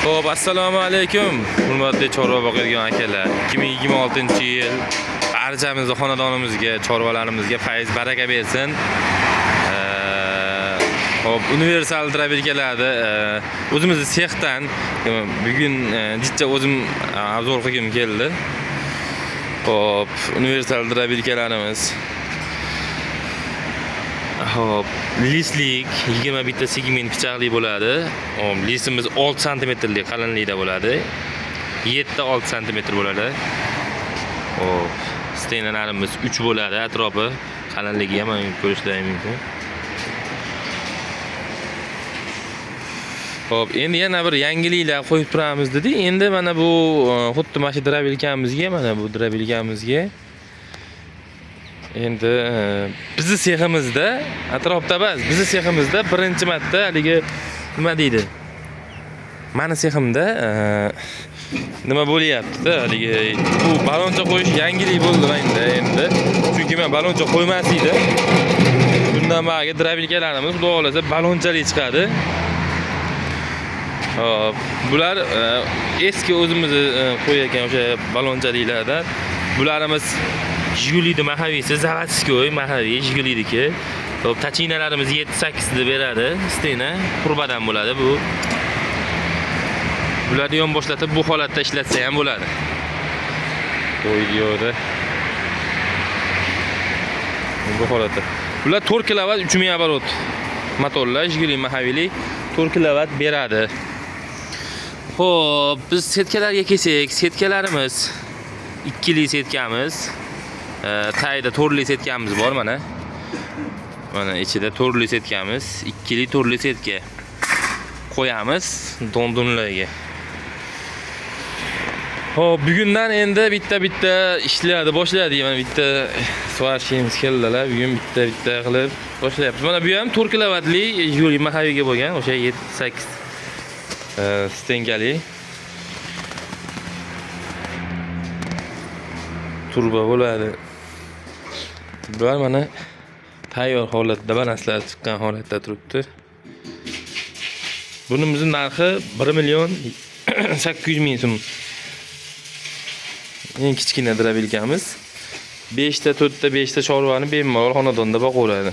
Xo'p, assalomu alaykum. Hurmatli chorva boqadigan akalar. 2026-yil barchamizning xonadonimizga, chorvalarimizga fayz baraka bersin. Xo'p, universal travelkalarda o'zimizning sexdan bugun jicha o'zim obzor qilgim keldi. Xo'p, universal travelkalarimiz. Hop, lislik 21 ta segment pichoqli bo'ladi. Lisimiz 6 sm qalinlikda bo'ladi. 7 ta 6 sm bo'ladi. Hop, stenalarimiz 3 bo'ladi, atrofi qalinligi ham ko'rishlaringiz mumkin. Hop, endi yana bir yangiliklar qo'yib turamiz dedi. Endi mana bu xuddi mana shu drabilkamizga, mana bu drabilkamizga endi bizni seximizda atrofda emas, bizni seximizda birinchi marta haligi nima deydi? Meni seximda nima bo'lyapti? Haligi bu baloncha qo'yish yangilik bo'ldi endi. Chunki men baloncha qo'ymas edim. Bundan bagi drabilkalarimiz xudo xolasa balonchali chiqadi. Hop, bular eski o'zimiz qo'yayotgan o'sha balonchaliklardan. Bularimiz Jigulidi mahaviysi, zavodskoy mahaviy Jigulidiki. Hop, tachinalarimiz 7-8 da beradi. Stena qurbadan bo'ladi bu. Bularni yon boshlatib bu holatda ishlatsa ham bo'ladi. Bu videoda bu holatda. Bular 4 kilovat 3000 оборот motorlar, Jiguli mahaviylik 4 kilovat beradi. Xo'p, biz setkalarga kelsak, setkalarimiz 2 li setkamiz. Tayda to'rli setkamiz bor mana. Mana ichida to'rli setkamiz, 2 li to'rli setka qo'yamiz dondonlarga. Xo'p, bugundan endi bitta ishlarni boshlaydik. Mana bitta svarshimiz keldilar. Bugun bitta qilib boshlayapmiz. Mana bu ham 4 kilovatli Jiguli mahaviga bo'lgan, o'sha 7-8 stenkali turbo bo'ladi. Bular mana tayyor holatda, balanslari chiqqan holatda turibdi. Bunimizning narxi 1.800.000 so'm. Eng kichkina drabilkamiz. 5 ta, 4 ta, 5 ta chorvani bemalol xonadonda boqaveradi.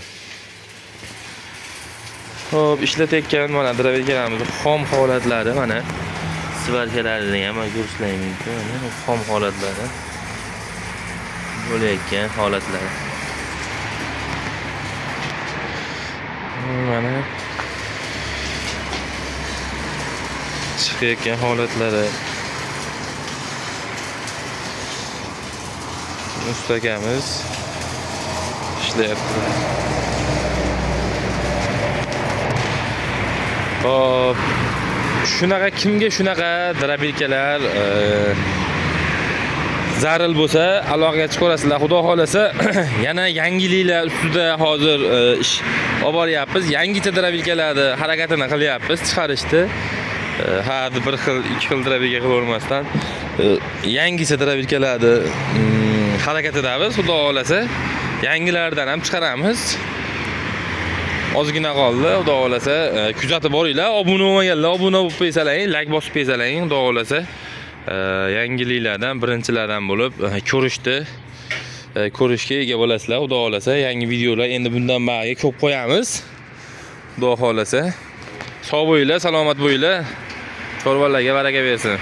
Hop, ishlatayotgan mana drabilkalarimiz xom holatlari mana svarkalarini ham ko'rishlaringiz mumkin. Mana xom holatlari. Bo'layotgan holatlari. Mana chiqayotgan holatlari. Ustakamiz ishlayapti. Hop, shunaqa kimga shunaqa drabilkalar zaril bo'lsa, aloqaga chiqarasizlar. Xudo xolasa, yana yangiliklar ustida hozir ish olib boryapmiz. Yangicha drabilkalarni harakatini qilyapmiz, chiqarishdi. Har bir xil, ikki xil drabilka qilib o'rmasdan yangicha drabilkalarni harakatidamiz. Xudo xolasa, yangilardan ham chiqaramiz. Ozgina qoldi. Xudo xolasa, kuzatib boringlar. Obuna bo'lmaganlar obuna bo'lib qo'ysalaring, like bosib qo'ysalaring. Xudo xolasa, yangiliklardan birinchilardan bo'lib ko'rishga ega bo'lasizlar. Xudo xolasa, yangi videolar endi bundan bagi ko'p qo'yamiz. Xudo xolasa, sog' bo'linglar, salomat bo'linglar. Chorvalarga baraka bersin.